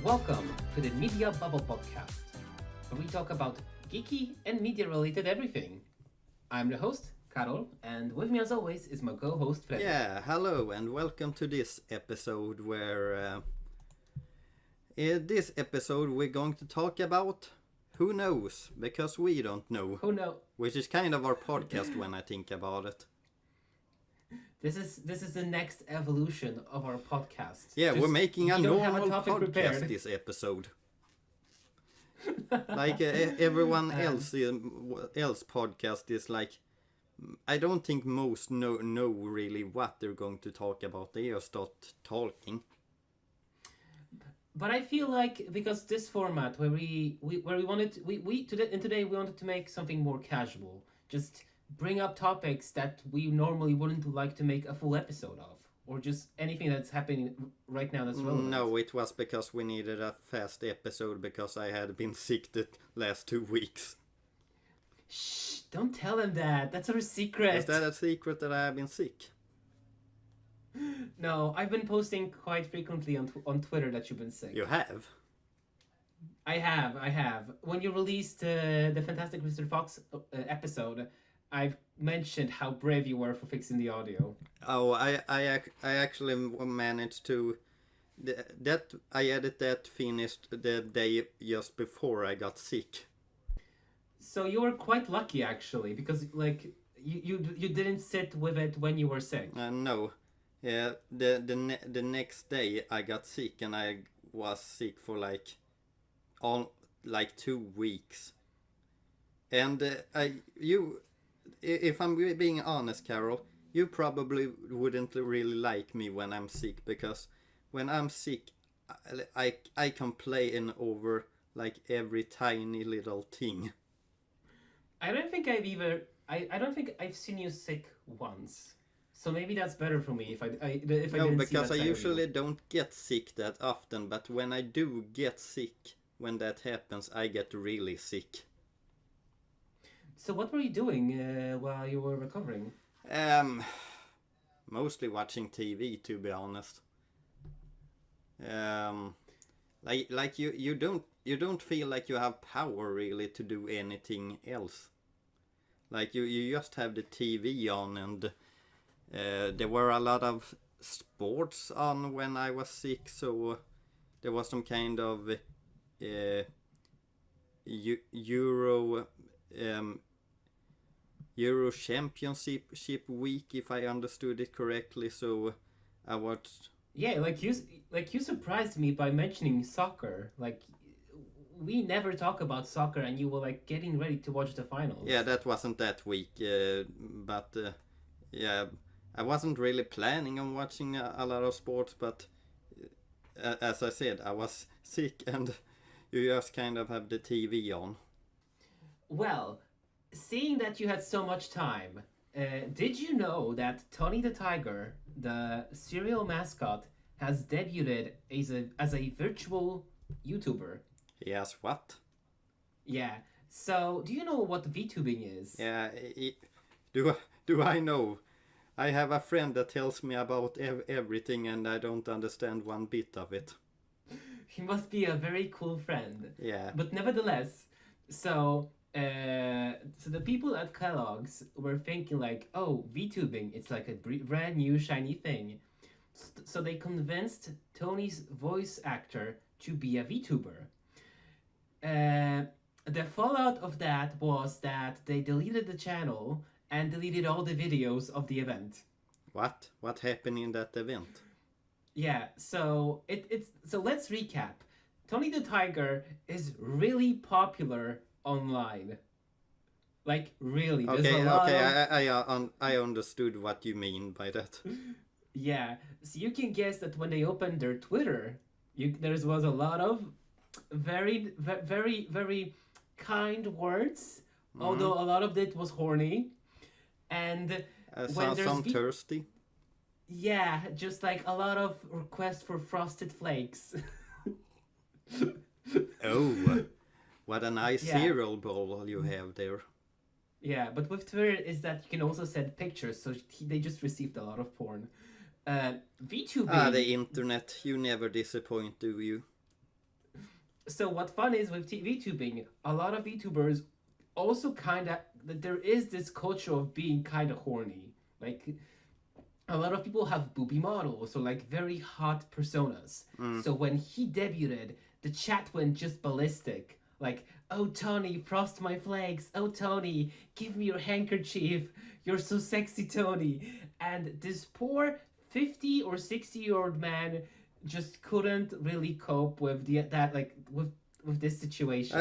Welcome to the Media Bubble Podcast, where we talk about geeky and media-related everything. I'm the host, Karol, and with me as always is my co-host, Fredrik. Yeah, hello and welcome to this episode where in this episode we're going to talk about who knows, because we don't know. Who knows? Which is kind of our podcast when I think about it. This is the next evolution of our podcast. Yeah, we're making a normal podcast prepared. this episode. Like everyone else podcast is like, I don't think most know really what they're going to talk about. They just start talking. But I feel like because this format where today we wanted to make something more casual, just bring up topics that we normally wouldn't like to make a full episode of, or just anything that's happening right now that's relevant. No, it was because we needed a fast episode because I had been sick the last 2 weeks. Shh! Don't tell him that. That's our secret. Is that a secret that I have been sick? No, I've been posting quite frequently on Twitter that you've been sick. You have? I have. When you released the Fantastic Mr. Fox episode, I've mentioned how brave you were for fixing the audio. Oh, I actually managed to... I had that finished the day just before I got sick. So you were quite lucky, actually, because like you didn't sit with it when you were sick. No. Yeah, the next day I got sick and I was sick for like 2 weeks. And if I'm being honest, Karol, you probably wouldn't really like me when I'm sick, because when I'm sick, I complain over like every tiny little thing. I don't think I've seen you sick once. So maybe that's better for me if I No, didn't because see that I usually don't get sick that often, but when I do get sick, when that happens, I get really sick. So what were you doing while you were recovering? Mostly watching TV, to be honest. Like you don't feel like you have power really to do anything else. Like you just have the TV on, and there were a lot of sports on when I was sick, so there was some kind of Euro Championship week, if I understood it correctly. So I watched. Yeah, like you surprised me by mentioning soccer. Like we never talk about soccer, and you were like getting ready to watch the finals. Yeah, that wasn't that week, but yeah, I wasn't really planning on watching a lot of sports, but as I said, I was sick, and you just kind of have the TV on. Well, seeing that you had so much time, did you know that Tony the Tiger, the cereal mascot, has debuted as a virtual YouTuber? Yes, what? Yeah. So, do you know what VTubing is? Yeah, do I know? I have a friend that tells me about everything, and I don't understand one bit of it. He must be a very cool friend. Yeah. But nevertheless, so the people at Kellogg's were thinking like, oh, VTubing, it's like a brand new shiny thing. So they convinced Tony's voice actor to be a VTuber. The fallout of that was that they deleted the channel and deleted all the videos of the event. What? What happened in that event? Yeah, so so let's recap. Tony the Tiger is really popular online. Like really. I understood what you mean by that. Yeah, so you can guess that when they opened their Twitter, there was a lot of very, very, very kind words, although a lot of it was horny. And when there's some thirsty. Yeah, just like a lot of requests for frosted flakes. Oh, what a nice cereal bowl you have there. Yeah, but with Twitter is that you can also send pictures, so they just received a lot of porn. VTubing... the internet, you never disappoint, do you? So what fun is with VTubing? A lot of VTubers also kind of there is this culture of being kind of horny. Like a lot of people have booby models or like very hot personas. So when he debuted, the chat went just ballistic. Like, oh Tony, frost my flakes. Oh Tony, give me your handkerchief. You're so sexy, Tony. And this poor 50 or 60-year-old man just couldn't really cope with with this situation.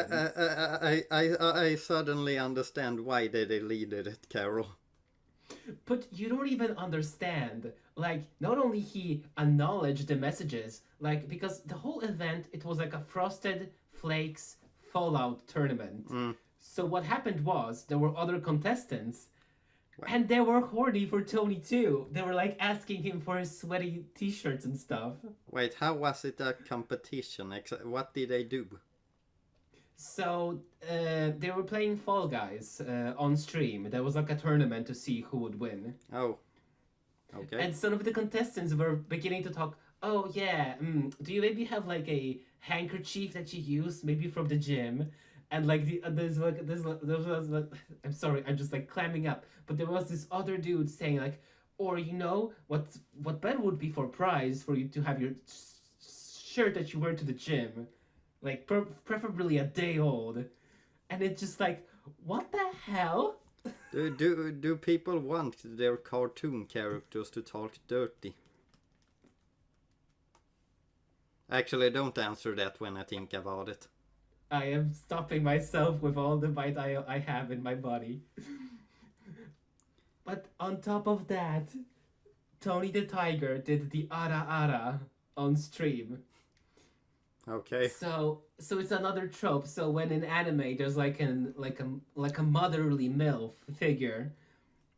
I suddenly understand why they deleted it, Carol. But you don't even understand. Like, not only he acknowledged the messages, like, because the whole event, it was like a Frosted Flakes Fallout tournament. So what happened was, there were other contestants, and they were horny for Tony too. They were like asking him for his sweaty t-shirts and stuff. Wait, how was it a competition? What did they do? So they were playing Fall Guys on stream. There was like a tournament to see who would win. Oh, okay. And some of the contestants were beginning to talk. Oh yeah, do you maybe have like a handkerchief that you use, maybe from the gym? And like there was like, I'm sorry, I'm just like clamming up. But there was this other dude saying like, or you know what better would be for prize for you to have your shirt that you wear to the gym, like preferably a day old. And it's just like, what the hell? Do people want their cartoon characters to talk dirty? Actually, don't answer that when I think about it. I am stopping myself with all the bite I have in my body. But on top of that, Tony the Tiger did the ara ara on stream. Okay. So it's another trope. So when in anime there's like a motherly MILF figure,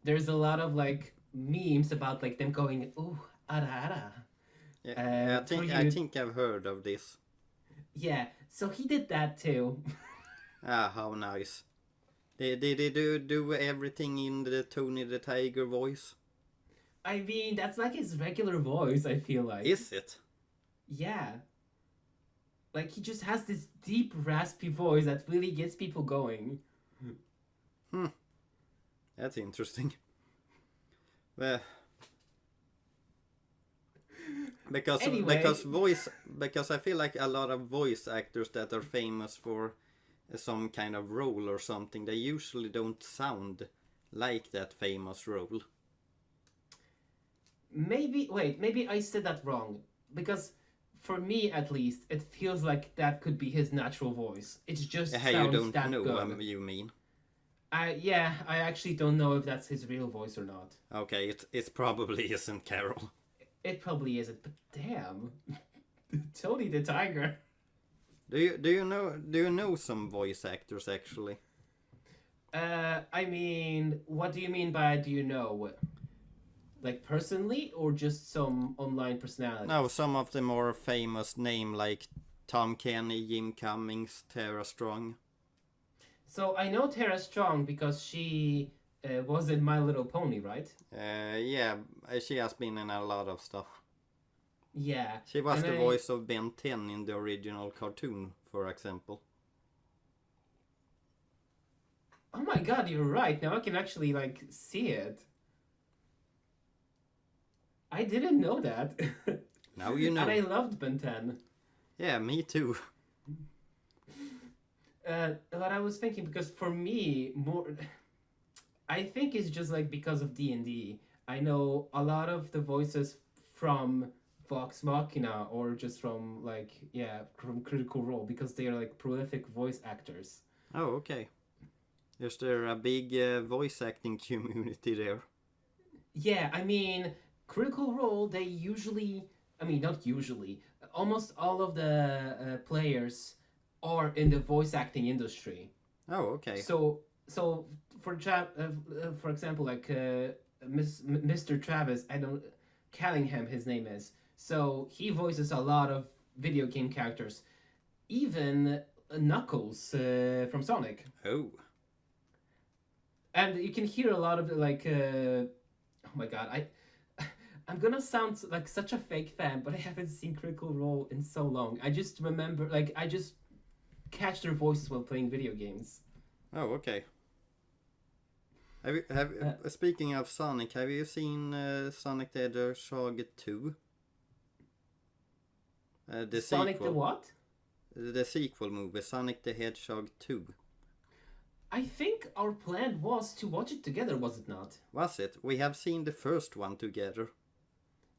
there's a lot of like memes about like them going ooh ara ara. Yeah, I think I've heard of this. Yeah, so he did that too. Ah, how nice. Did he do everything in the Tony the Tiger voice? I mean, that's like his regular voice, I feel like. Is it? Yeah. Like, he just has this deep, raspy voice that really gets people going. That's interesting. Well, because I feel like a lot of voice actors that are famous for some kind of role or something, they usually don't sound like that famous role. Maybe I said that wrong. Because for me, at least, it feels like that could be his natural voice. It just sounds you don't that know good. you mean. I actually don't know if that's his real voice or not. Okay, it probably isn't Carol. It probably isn't, but damn. Tony the Tiger. Do you know some voice actors actually? I mean, what do you mean by do you know? Like personally or just some online personality? No, some of the more famous name like Tom Kenny, Jim Cummings, Tara Strong. So I know Tara Strong because she was in My Little Pony, right? Yeah, she has been in a lot of stuff. Yeah. She was the voice of Ben 10 in the original cartoon, for example. Oh my god, you're right. Now I can actually like see it. I didn't know that. Now you know. And I loved Ben 10. Yeah, me too. But I was thinking because for me, more, I think it's just like because of D&D. I know a lot of the voices from Vox Machina or just from like from Critical Role because they are like prolific voice actors. Oh, okay. Is there a big voice acting community there? Yeah, I mean, Critical Role, they usually, I mean, not usually, almost all of the players are in the voice acting industry. Oh, okay. So for example, like Mr. Travis, Callingham, his name is. So he voices a lot of video game characters, even Knuckles from Sonic. Oh. And you can hear a lot of like, oh my god, I'm gonna sound like such a fake fan, but I haven't seen Critical Role in so long. I just remember, like, I just catch their voices while playing video games. Oh, okay. Speaking of Sonic, have you seen Sonic the Hedgehog 2? The Sonic sequel. the what? The sequel movie, Sonic the Hedgehog 2. I think our plan was to watch it together, was it not? Was it? We have seen the first one together.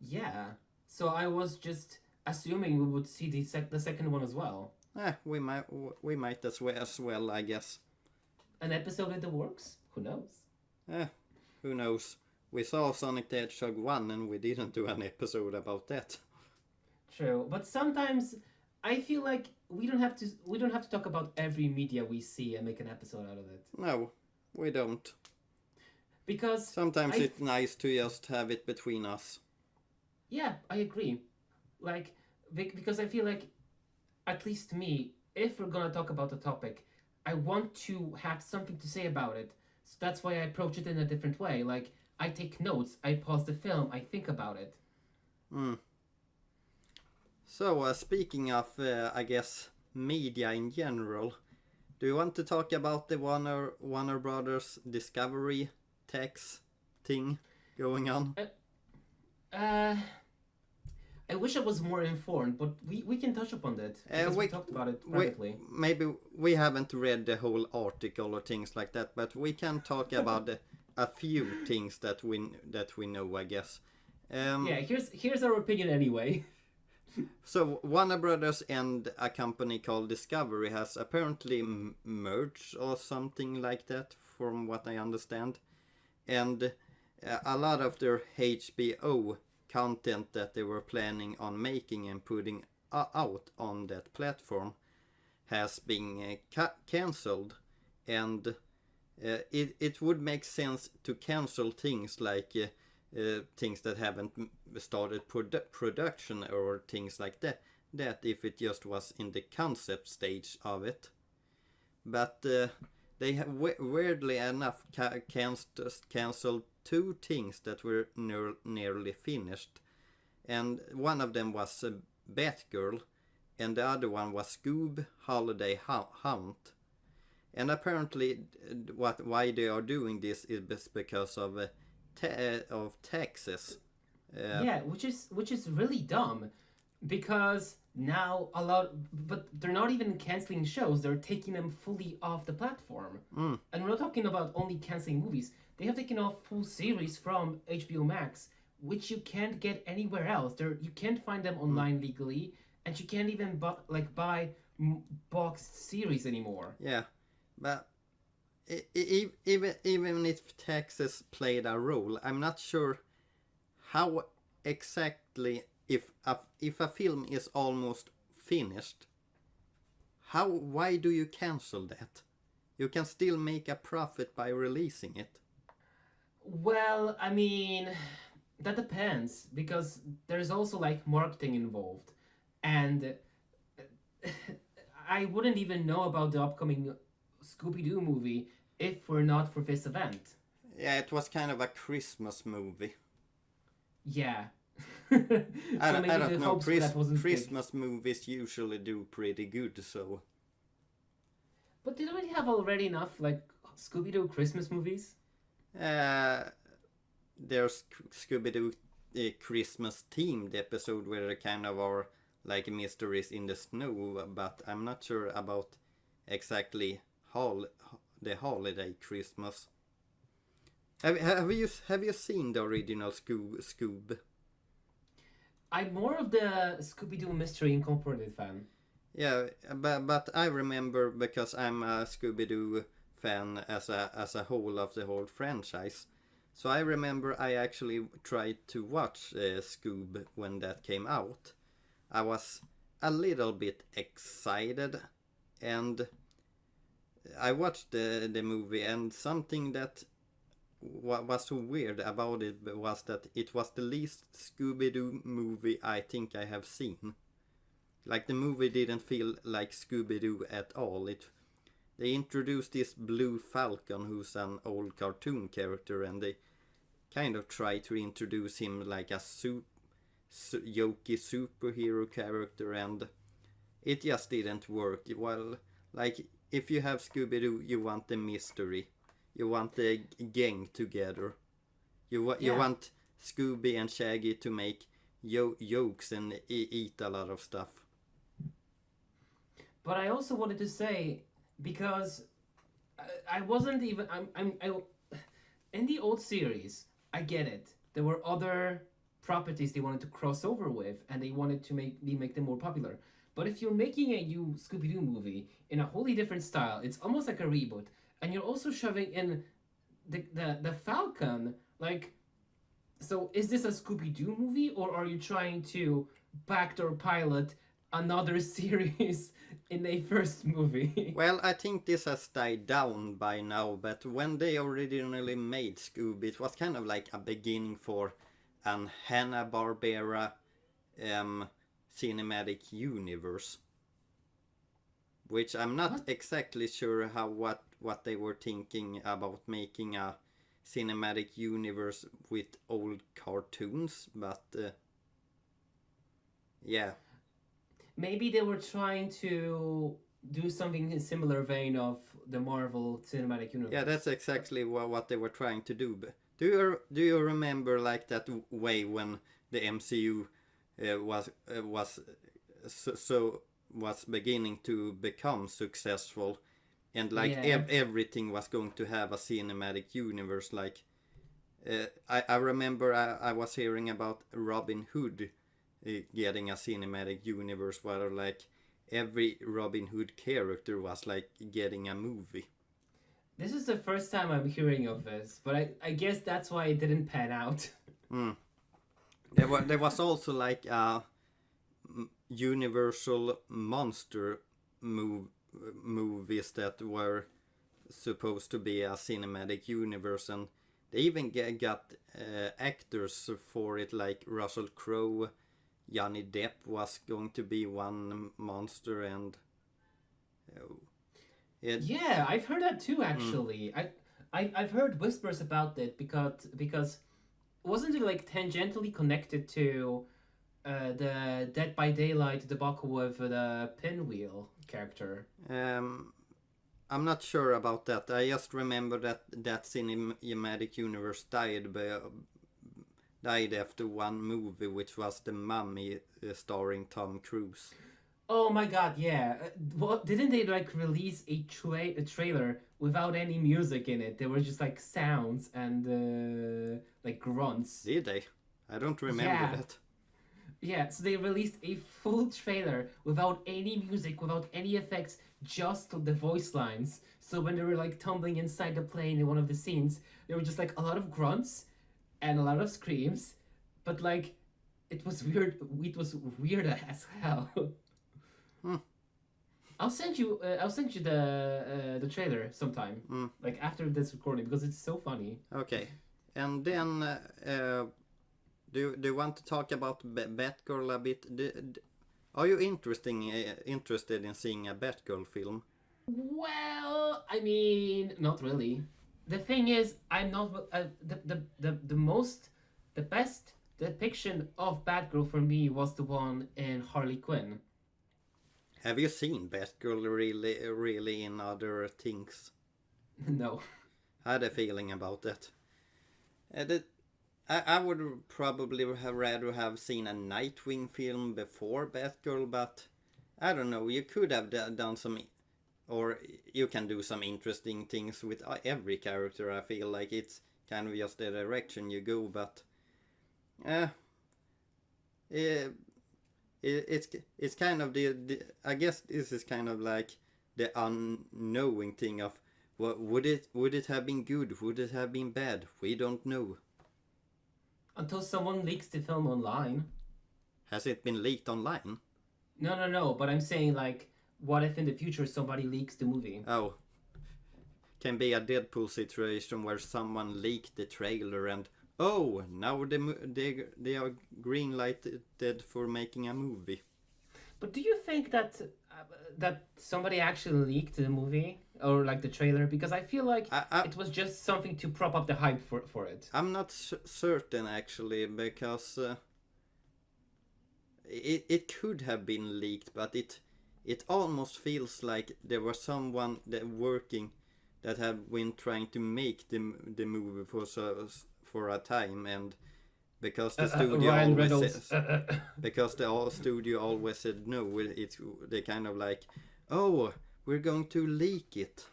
Yeah. So I was just assuming we would see the second one as well. We might as well, I guess. An episode in the works? Who knows? Who knows? We saw Sonic the Hedgehog 1 and we didn't do an episode about that. True, but sometimes I feel like we don't have to talk about every media we see and make an episode out of it. No, we don't. Because sometimes it's nice to just have it between us. Yeah, I agree. Like, because I feel like, at least me, if we're gonna talk about a topic, I want to have something to say about it. So that's why I approach it in a different way. Like, I take notes, I pause the film, I think about it. So, speaking of, I guess, media in general, do you want to talk about the Warner Brothers Discovery tax thing going on? I wish I was more informed, but we can touch upon that. Because we talked about it privately. Maybe we haven't read the whole article or things like that, but we can talk about a few things that we know, I guess. Yeah, here's our opinion anyway. So Warner Brothers and a company called Discovery has apparently merged or something like that, from what I understand. And a lot of their HBO content that they were planning on making and putting out on that platform has been cancelled. And it would make sense to cancel things like things that haven't started production or things like that if it just was in the concept stage of it. But they have weirdly enough cancelled two things that were nearly finished, and one of them was Batgirl and the other one was Scoob Holiday Hunt. And apparently why they are doing this is because of taxes. Yeah, which is really dumb, because now but they're not even canceling shows, they're taking them fully off the platform. And we're not talking about only canceling movies. They have taken off full series from HBO Max, which you can't get anywhere else. You can't find them online legally, and you can't even buy boxed series anymore. Yeah, but even if taxes played a role, I'm not sure how exactly, if a film is almost finished, why do you cancel that? You can still make a profit by releasing it. Well, I mean, that depends, because there's also marketing involved, and I wouldn't even know about the upcoming Scooby-Doo movie if we're not for this event. Yeah, it was kind of a Christmas movie. Yeah. I don't know. Christmas movies usually do pretty good, so. But didn't we have already enough Scooby-Doo Christmas movies? There's Scooby-Doo Christmas themed episode where there kind of are mysteries in the snow, but I'm not sure about exactly the holiday Christmas. Have you seen the original Scoob? I'm more of the Scooby-Doo Mystery Incorporated fan. Yeah, but I remember, because I'm a Scooby-Doo fan as a whole of the whole franchise. So I remember I actually tried to watch Scoob when that came out. I was a little bit excited, and I watched the movie, and something that was so weird about it was that it was the least Scooby-Doo movie I think I have seen. The movie didn't feel like Scooby-Doo at all. They introduced this Blue Falcon, who's an old cartoon character, and they kind of try to introduce him like a jokey superhero character, and it just didn't work. Well, Like, if you have Scooby-Doo, you want the mystery. You want the gang together. You want Scooby and Shaggy to make jokes and eat a lot of stuff. But I also wanted to say, because I wasn't even in the old series, I get it. There were other properties they wanted to cross over with, and they wanted to make them more popular. But if you're making a new Scooby-Doo movie in a wholly different style, it's almost like a reboot, and you're also shoving in the Falcon. Like, so is this a Scooby-Doo movie, or are you trying to backdoor pilot another series in a first movie? Well, I think this has died down by now, but when they originally made Scooby, it was kind of like a beginning for an Hanna-Barbera cinematic universe, which I'm not exactly sure what they were thinking about making a cinematic universe with old cartoons, but yeah. Maybe they were trying to do something in similar vein of the Marvel Cinematic Universe. Yeah, that's exactly what they were trying to do. But do you remember like that way when the MCU was beginning to become successful, and like everything was going to have a cinematic universe? Like I remember I was hearing about Robin Hood getting a cinematic universe where like every Robin Hood character was like getting a movie. This is the first time I'm hearing of this, but I guess that's why it didn't pan out. There was also like a Universal monster movies that were supposed to be a cinematic universe, and they even got actors for it, like Russell Crowe. Johnny Depp was going to be one monster, and yeah, I've heard that too. Actually, I've heard whispers about it because wasn't it like tangentially connected to the Dead by Daylight debacle with the Pinwheel character? I'm not sure about that. I just remember that cinematic universe died after one movie, which was The Mummy, starring Tom Cruise. Oh my god, yeah. What didn't they like release a trailer without any music in it? There were just like sounds and like grunts. Did they? I don't remember that. Yeah, so they released a full trailer without any music, without any effects, just the voice lines. So when they were like tumbling inside the plane in one of the scenes, there were just like a lot of grunts and a lot of screams, but like it was weird. It was weird as hell. I'll send you the trailer sometime, like after this recording, because it's so funny. Okay, and then do you want to talk about Batgirl a bit? Are you interested in seeing a Batgirl film? Well, I mean, not really. The thing is, I'm not the best depiction of Batgirl for me was the one in Harley Quinn. Have you seen Batgirl really in other things? No. I had a feeling about that. I would probably have rather have seen a Nightwing film before Batgirl, but I don't know. You could have done some, or you can do some interesting things with every character. I feel like it's kind of just the direction you go, but it's kind of the I guess this is kind of like the unknowing thing of what would it have been good, would it have been bad, we don't know until someone leaks the film online. Has it been leaked online? No, but I'm saying, like, what if in the future somebody leaks the movie? Oh, can be a Deadpool situation where someone leaked the trailer and now they are green-lighted for making a movie. But do you think that somebody actually leaked the movie or like the trailer? Because I feel like it was just something to prop up the hype for it. I'm not certain actually, because it could have been leaked, but it almost feels like there was someone that working that have been trying to make the movie for a time, and because the studio Ryan always Reynolds. says, because the studio always said no, it's they kind of like, oh, we're going to leak it.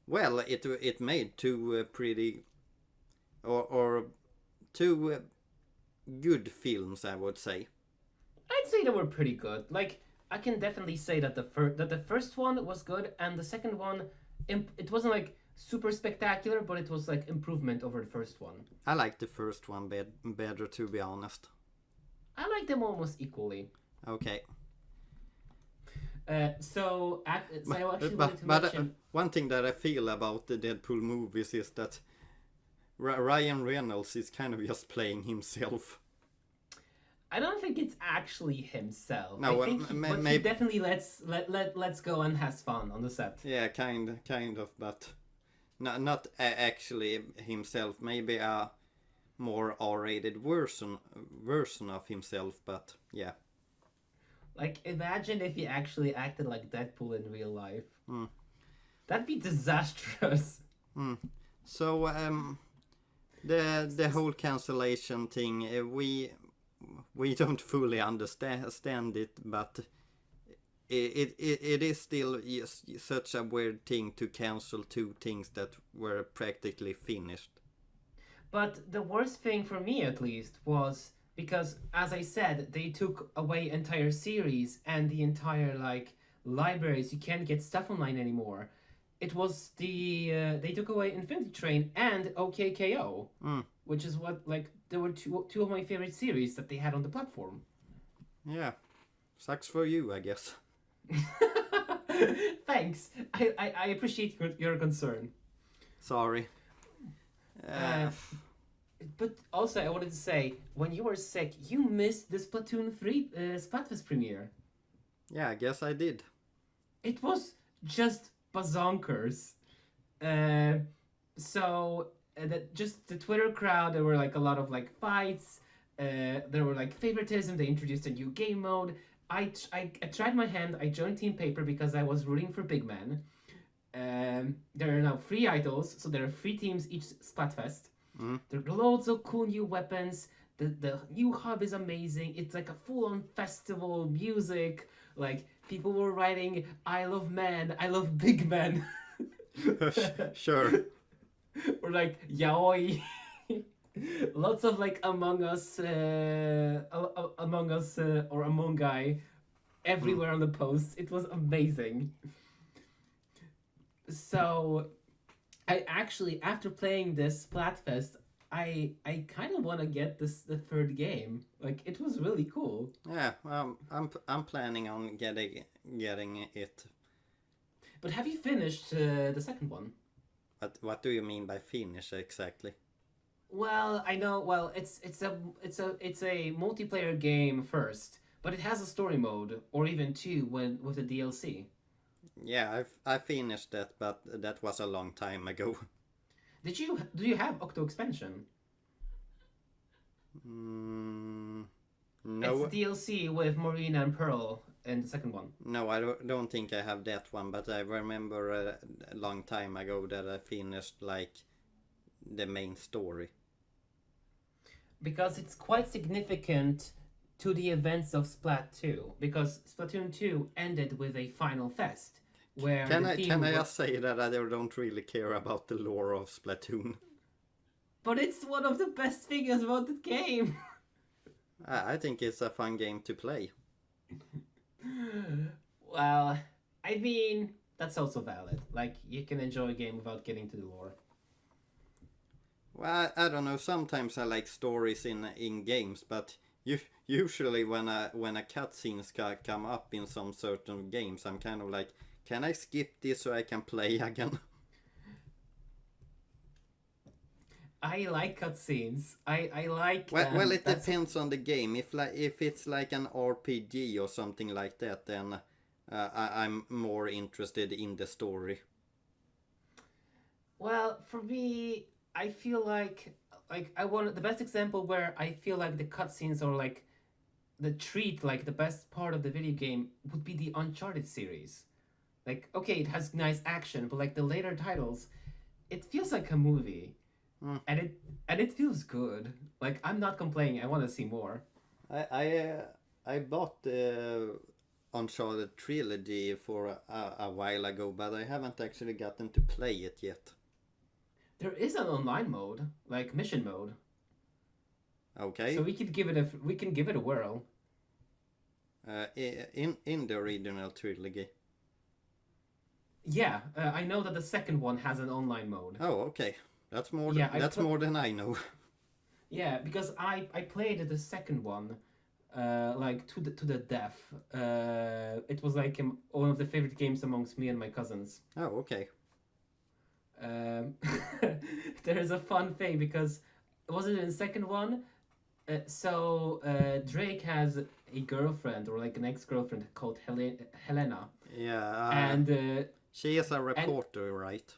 Well, it made two pretty or two good films, I would say. I'd say they were pretty good. Like, I can definitely say that the first one was good, and the second one, it wasn't like super spectacular, but it was like improvement over the first one. I like the first one better, to be honest. I like them almost equally. Okay. So I actually But wanted to mention. one thing that I feel about the Deadpool movies is that Ryan Reynolds is kind of just playing himself. I don't think it's actually himself. No, I think he definitely let's go and has fun on the set. Yeah, kind of, but not actually himself. Maybe a more R-rated version of himself, but yeah. Like, imagine if he actually acted like Deadpool in real life. Mm. That'd be disastrous. Mm. So the whole cancellation thing, we don't fully understand it, but it is still such a weird thing to cancel two things that were practically finished. But the worst thing for me, at least, was because, as I said, they took away entire series and the entire like libraries. You can't get stuff online anymore. It was they took away Infinity Train and OKKO, which is what like there were two of my favorite series that they had on the platform. Yeah, sucks for you, I guess. Thanks. I appreciate your concern. Sorry. But also, I wanted to say, when you were sick, you missed the Splatoon 3 Splatfest premiere. Yeah, I guess I did. It was just bazonkers. That just the Twitter crowd, there were like a lot of like fights. There were like favoritism. They introduced a new game mode. I tried my hand. I joined Team Paper because I was rooting for Big Man. There are now 3 idols, so there are 3 teams each Splatfest. There are loads of cool new weapons. The new hub is amazing. It's like a full-on festival music. Like, people were writing, I love man, I love big man. Sure. Or like, yaoi. Lots of like Among Us or Among Guy everywhere on the posts. It was amazing. So, I actually, after playing this Splatfest, I kind of want to get the 3rd game. Like, it was really cool. Yeah, I'm planning on getting it. But have you finished the 2nd one? What do you mean by finish exactly? Well, I know. Well, it's a multiplayer game first, but it has a story mode, or even 2 with the DLC. Yeah, I finished that, but that was a long time ago. Do you have Octo expansion? No. It's DLC with Marina and Pearl in the 2nd one. No, I don't think I have that one, but I remember a long time ago that I finished like the main story. Because it's quite significant to the events of Splat 2, because Splatoon 2 ended with a final fest. Where can I just say that I don't really care about the lore of Splatoon? But it's one of the best things about the game. I think it's a fun game to play. Well, I mean, that's also valid. Like, you can enjoy a game without getting to the lore. Well, I don't know. Sometimes I like stories in games, but usually when a cutscenes come up in some certain games, I'm kind of like, can I skip this so I can play again? I like cutscenes. I like. Well, it depends on the game. If it's like an RPG or something like that, then I'm more interested in the story. Well, for me, I feel like I want the best example where I feel like the cutscenes are like the treat, like the best part of the video game, would be the Uncharted series. Like, okay, it has nice action, but like the later titles, it feels like a movie, and it feels good. Like, I'm not complaining. I want to see more. I bought the Uncharted trilogy for a while ago, but I haven't actually gotten to play it yet. There is an online mode, like mission mode. Okay. So we can give it a whirl. In the original trilogy. Yeah, I know that the second one has an online mode. Oh, okay. That's more. Yeah, More than I know. Yeah, because I played the second one, like to the death. It was like one of the favorite games amongst me and my cousins. Oh, okay. There is a fun thing because was it in the second one? Drake has a girlfriend or like an ex-girlfriend called Helena. Yeah. And she is a reporter, right?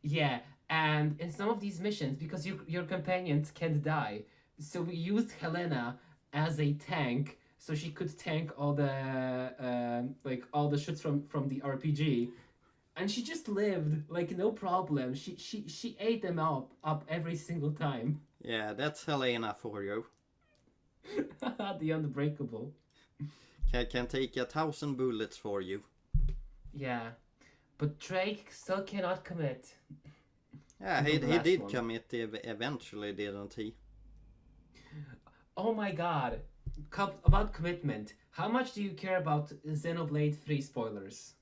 yeah, and in some of these missions, because your companions can't die, so we used Helena as a tank, so she could tank all the all the shots from the RPG, and she just lived like no problem. She ate them up every single time. Yeah, that's Helena for you. The unbreakable. Can take 1,000 bullets for you. Yeah, but Drake still cannot commit. Yeah, he did commit eventually, didn't he? Oh my god. About commitment. How much do you care about Xenoblade 3 spoilers?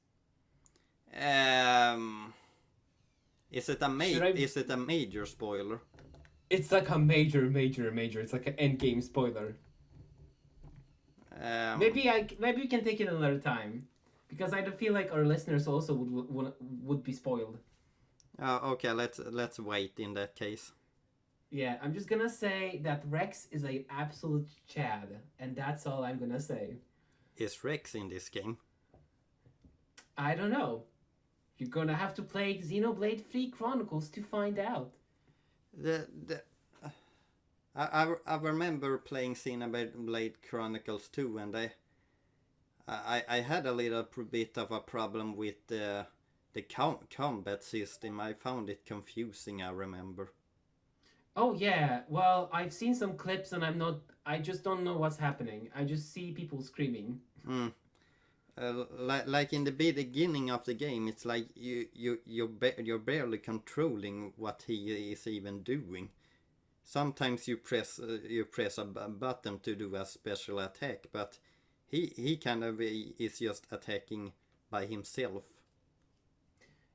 Is it a major spoiler? It's like a major. It's like an endgame spoiler. Maybe we can take it another time, because I feel like our listeners also would be spoiled. Okay, let's wait in that case. Yeah, I'm just gonna say that Rex is an absolute Chad, and that's all I'm gonna say. Is Rex in this game? I don't know. You're gonna have to play Xenoblade 3 Chronicles to find out. I remember playing Xenoblade Chronicles 2, and I had a little bit of a problem with the combat system. I found it confusing, I remember. Oh yeah, well, I've seen some clips and I just don't know what's happening. I just see people screaming. Like in the beginning of the game, it's like you're barely controlling what he is even doing. Sometimes you press a button to do a special attack, but he kind of is just attacking by himself.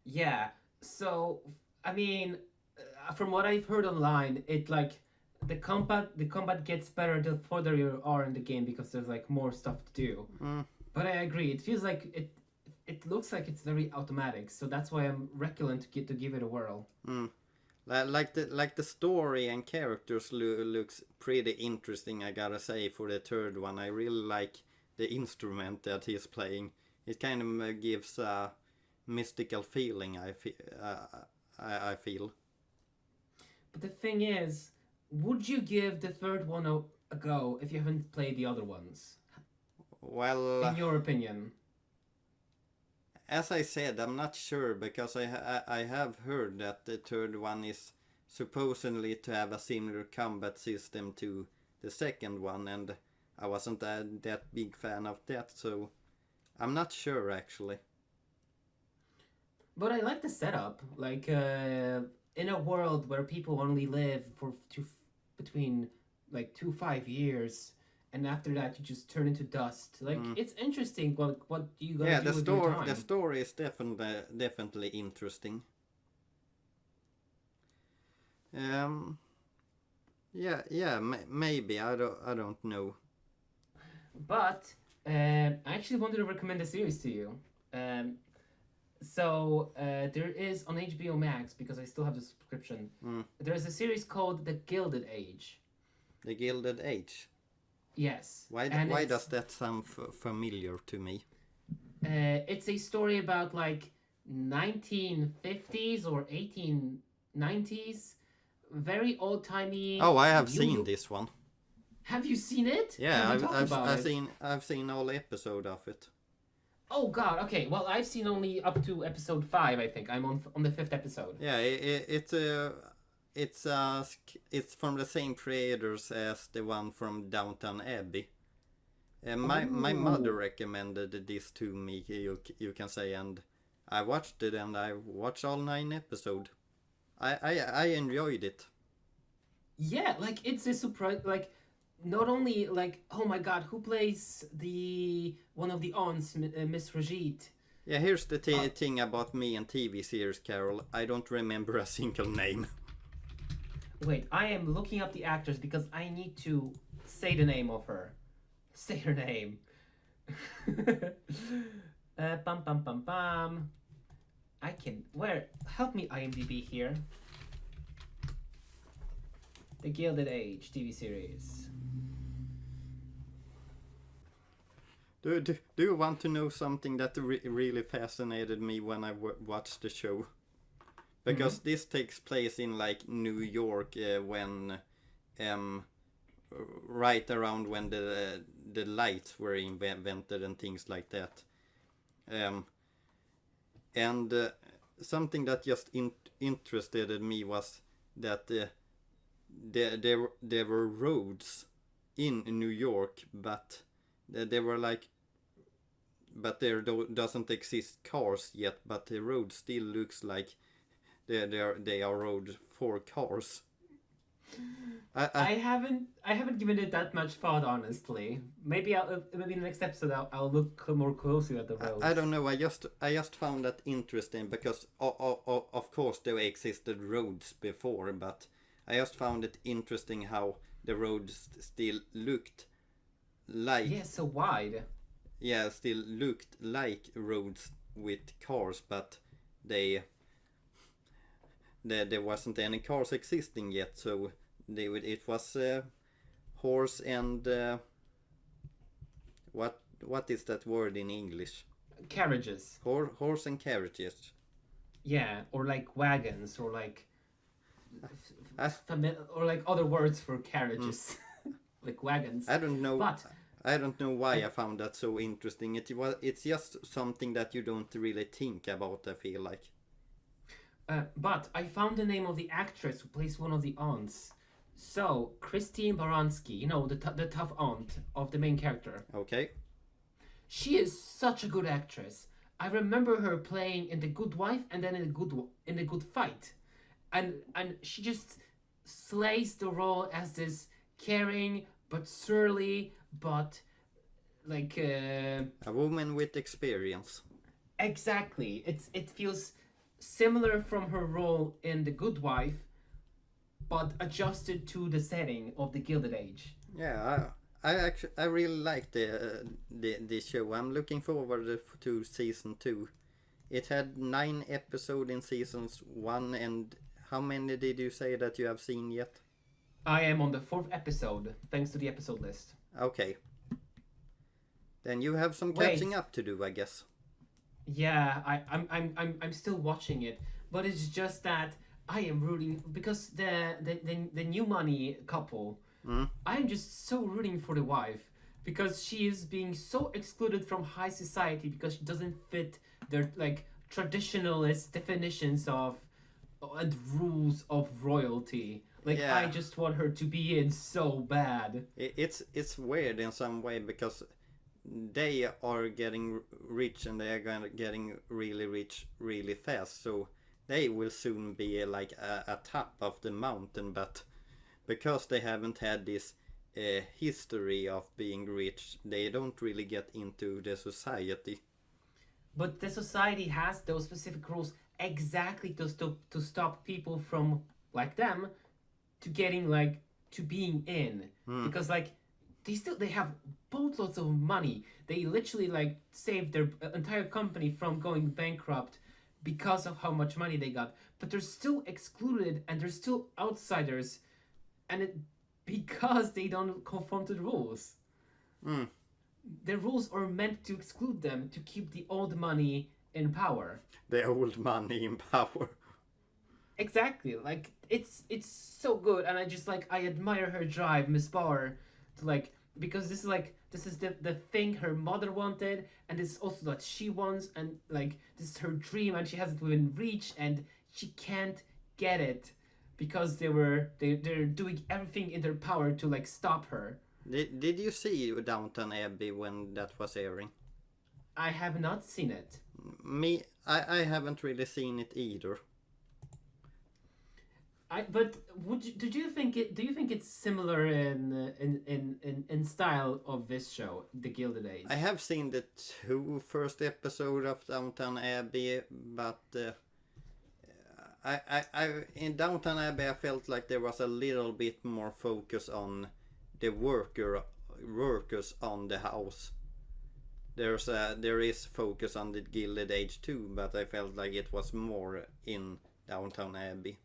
Yeah, so I mean, from what I've heard online, it like the combat gets better the further you are in the game because there's like more stuff to do. But I agree, it feels like it looks like it's very automatic, so that's why I'm reluctant to give it a whirl. Like the story and characters looks pretty interesting, I gotta say. For the third one, I really like the instrument that he's playing. It kind of gives a mystical feeling. I feel. But the thing is, would you give the third one a go if you haven't played the other ones? Well, in your opinion. As I said, I'm not sure, because I have heard that the third one is supposedly to have a similar combat system to the second one, and I wasn't that big fan of that, so I'm not sure actually. But I like the setup, like in a world where people only live for between like 2 to 5 years. And after that, you just turn into dust. Like it's interesting. What you gonna do with your time? The story is definitely interesting. Maybe I don't know. But I actually wanted to recommend a series to you. There is on HBO Max, because I still have the subscription. There's a series called The Gilded Age. The Gilded Age. Yes. Why does that sound familiar to me? It's a story about like 1950s or 1890s, very old timey. Oh, I have seen this one. Have you seen it? Yeah, Have you talked about it? I've seen all episode of it. Oh God. Okay. Well, I've seen only up to episode 5. I think I'm on the 5th episode. Yeah, it's from the same creators as the one from Downton Abbey. My mother recommended this to me, you can say, and I watched it, and I watched all 9 episodes. I enjoyed it. Yeah, like it's a surprise. Like, not only like, oh my God, who plays the one of the aunts, Miss Rajit? Yeah, here's the thing about me and TV series, Karol. I don't remember a single name. Wait, I am looking up the actors because I need to say the name of her. Say her name. Bum bum bum bum. I can. Where? Help me, IMDb here. The Gilded Age TV series. Do you want to know something that really fascinated me when I watched the show? Because this takes place in like New York when right around when the lights were invented and things like that. And something that just interested me was that there were roads in New York, but they were like, but there doesn't exist cars yet, but the road still looks like they are roads for cars. I haven't given it that much thought, honestly. Maybe maybe in the next episode I'll look more closely at the roads. I don't know. I just found that interesting because of course there existed roads before, but I just found it interesting how the roads still looked like. Yeah, so wide. Yeah, still looked like roads with cars, but there wasn't any cars existing yet, so it was horse and what is that word in English? Carriages. Horse and carriages. Yeah, or like wagons, or like or like other words for carriages, like wagons. I don't know. But I don't know why I found that so interesting. It's just something that you don't really think about, I feel like. But I found the name of the actress who plays one of the aunts. So, Christine Baranski, you know, the tough aunt of the main character. Okay. She is such a good actress. I remember her playing in The Good Wife and then in The Good Fight. And she just slays the role as this caring but surly but like a woman with experience. Exactly. It feels similar from her role in The Good Wife, but adjusted to the setting of the Gilded Age. Yeah, I really like the show. I'm looking forward to season 2. It had 9 episodes in seasons 1, and how many did you say that you have seen yet? I am on the 4th episode, thanks to the episode list. Okay. Then you have some catching up to do, I guess. Yeah, I'm still watching it, but it's just that I am rooting because the new money couple. I'm just so rooting for the wife because she is being so excluded from high society because she doesn't fit their like traditionalist definitions of and rules of royalty. Like, yeah. I just want her to be in so bad. It's weird in some way because they are getting rich and they are getting really rich really fast. So they will soon be like a top of the mountain. But because they haven't had this history of being rich, they don't really get into the society. But the society has those specific rules exactly to stop people from, like them, to getting like to being in because like they have boatloads of money. They literally like saved their entire company from going bankrupt because of how much money they got, but they're still excluded and they're still outsiders, and because they don't conform to the rules. The rules are meant to exclude them to keep the old money in power. The old money in power. Exactly, like it's so good, and I admire her drive, Miss Barr, to like, because this is the thing her mother wanted, and this is also what she wants, and like this is her dream, and she has it within reach, and she can't get it because they're doing everything in their power to like stop her. Did you see Downton Abbey when that was airing? I have not seen it. I haven't really seen it either. But do you think it's similar in style of this show, The Gilded Age? I have seen the 2 first episodes of Downton Abbey, but I in Downton Abbey I felt like there was a little bit more focus on the workers on the house. There is focus on the Gilded Age too, but I felt like it was more in Downton Abbey.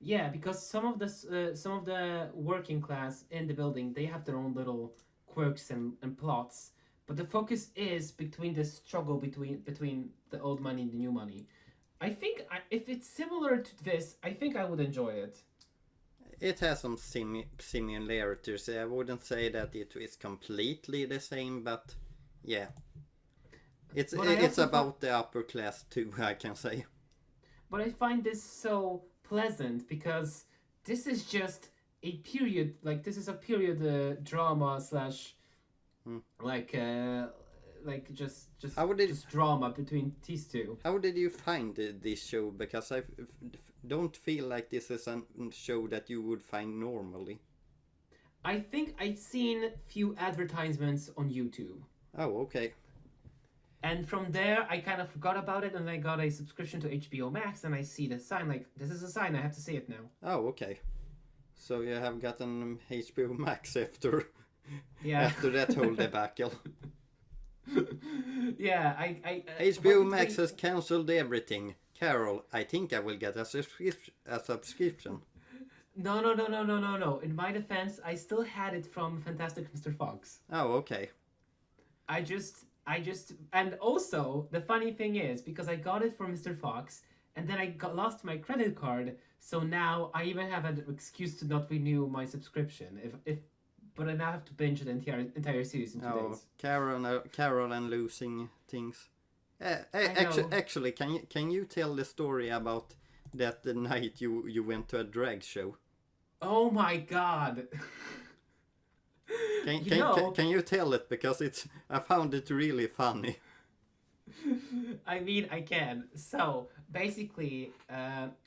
Yeah, because some of the working class in the building, they have their own little quirks and plots, but the focus is between the struggle between the old money and the new money. I think if it's similar to this, I think I would enjoy it. It has some similarities. I wouldn't say that it is completely the same, but yeah, it's about the upper class too, I can say. But I find this so pleasant because this is just a period, like this is a period drama slash just drama between these two. How did you find this show? Because I don't feel like this is a show that you would find normally. I think I'd seen few advertisements on YouTube. Oh, okay. And from there, I kind of forgot about it, and I got a subscription to HBO Max, and I see the sign, like, this is a sign, I have to see it now. Oh, okay. So you have gotten HBO Max after that whole debacle. Yeah, I HBO Max has cancelled everything. Karol, I think I will get a subscription. No. In my defense, I still had it from Fantastic Mr. Fox. Oh, okay. I just, and also the funny thing is because I got it from Mr. Fox, and then I lost my credit card, so now I even have an excuse to not renew my subscription. But I now have to binge the entire series in 2 days. Karol and losing things. Actually, can you tell the story about that the night you went to a drag show? Oh my god. Can you tell it, because I found it really funny. I mean, I can. So basically,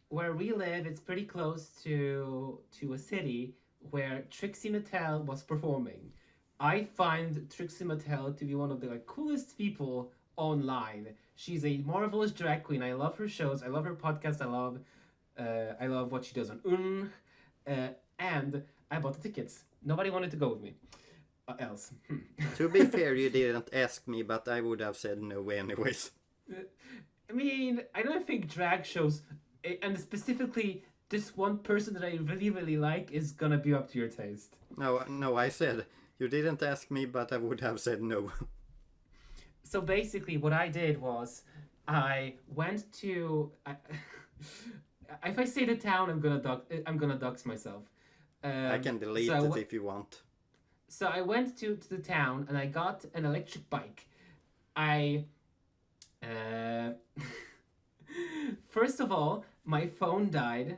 where we live, it's pretty close to a city where Trixxie Mattel was performing. I find Trixxie Mattel to be one of the coolest people online. She's a marvelous drag queen. I love her shows. I love her podcast. I love what she does on and I bought the tickets. Nobody wanted to go with me. Else. To be fair, you didn't ask me, but I would have said no anyways. I mean, I don't think drag shows, and specifically this one person that I really, really like, is gonna be up to your taste. No, I said you didn't ask me, but I would have said no. So basically, what I did was I went to. If I say the town, I'm gonna dox myself. I can delete it if you want. So I went to the town and I got an electric bike. First of all, my phone died,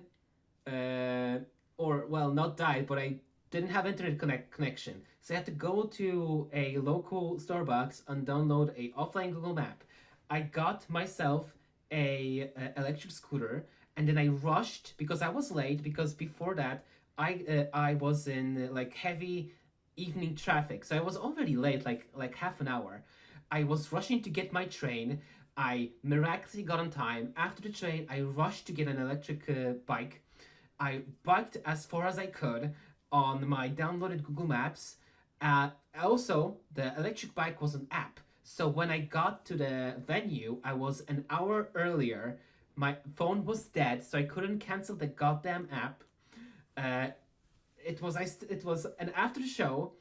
not died, but I didn't have internet connection. So I had to go to a local Starbucks and download a offline Google Map. I got myself a electric scooter, and then I rushed because I was late, because before that I was in heavy evening traffic, so I was already late, like half an hour. I was rushing to get my train. I miraculously got on time. After the train, I rushed to get an electric bike. I biked as far as I could on my downloaded Google Maps. Also, the electric bike was an app, so when I got to the venue, I was an hour earlier. My phone was dead, so I couldn't cancel the goddamn app. And after the show,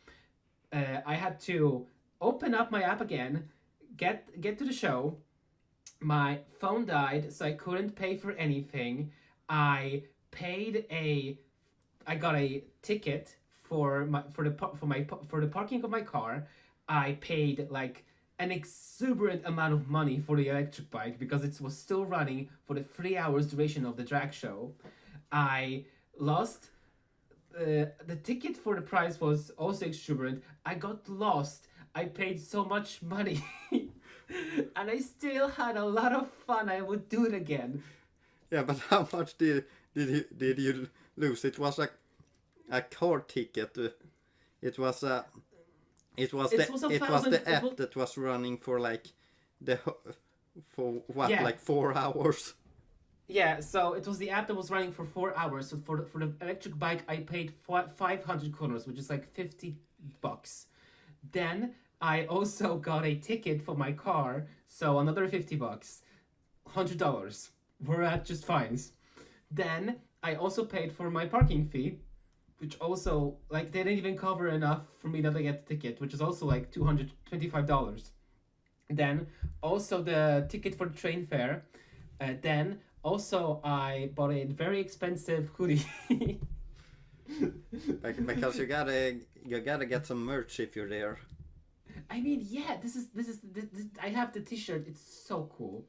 I had to open up my app again, get to the show. My phone died, so I couldn't pay for anything. I got a ticket for the parking of my car. I paid like an exuberant amount of money for the electric bike because it was still running for the 3 hours duration of the drag show. I lost the ticket for the price was also exuberant. I got lost. I paid so much money. And I still had a lot of fun. I would do it again. Yeah, but how much did you lose? It was a car ticket. It was the app that was running for like like 4 hours. Yeah, so it was the app that was running for 4 hours. So for the electric bike, I paid 500 kronos, which is like $50. Then I also got a ticket for my car, so another $50, $100. We're at just fines. Then I also paid for my parking fee, which also like they didn't even cover enough for me not to get the ticket, which is also like $225. Then also the ticket for the train fare. Then also I bought a very expensive hoodie. Because you gotta get some merch if you're there. I mean, yeah, this I have the t-shirt. It's so cool.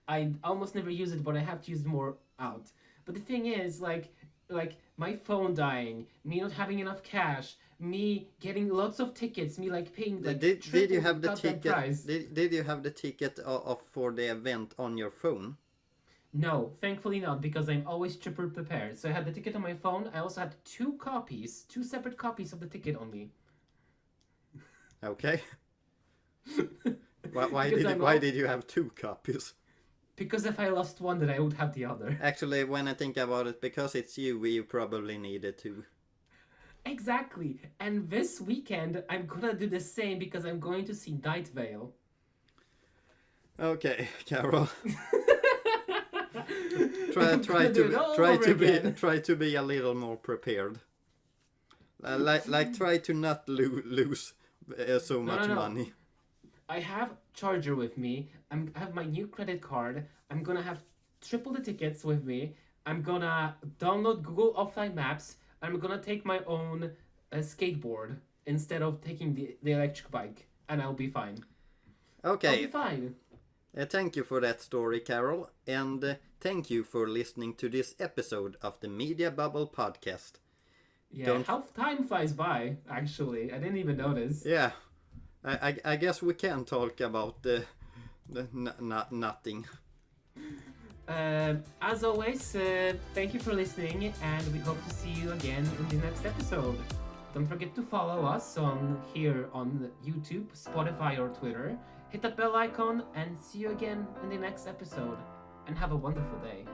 I almost never use it, but I have to use it more out. But the thing is, like my phone dying, me not having enough cash, me getting lots of tickets, me like paying like did you have the ticket? Price. Did you have the ticket for the event on your phone? No, thankfully not, because I'm always triple prepared. So I had the ticket on my phone. I also had two separate copies of the ticket on me. Okay. Why did you have 2 copies? Because if I lost one, then I would have the other. Actually, when I think about it, because it's you probably needed 2. Exactly. And this weekend, I'm gonna do the same because I'm going to see Night Vale. Okay, Karol. try to be a little more prepared. Try to not lose so much money. I have charger with me. I have my new credit card. I'm gonna have triple the tickets with me. I'm gonna download Google Offline Maps. I'm gonna take my own skateboard instead of taking the electric bike, and I'll be fine. Okay. I'll be fine. Thank you for that story, Karol, and thank you for listening to this episode of the Media Bubble podcast. Yeah, how time flies by, actually. I didn't even notice. Yeah, I guess we can talk about nothing. As always, thank you for listening, and we hope to see you again in the next episode. Don't forget to follow us here on YouTube, Spotify, or Twitter. Hit that bell icon, and see you again in the next episode. And have a wonderful day.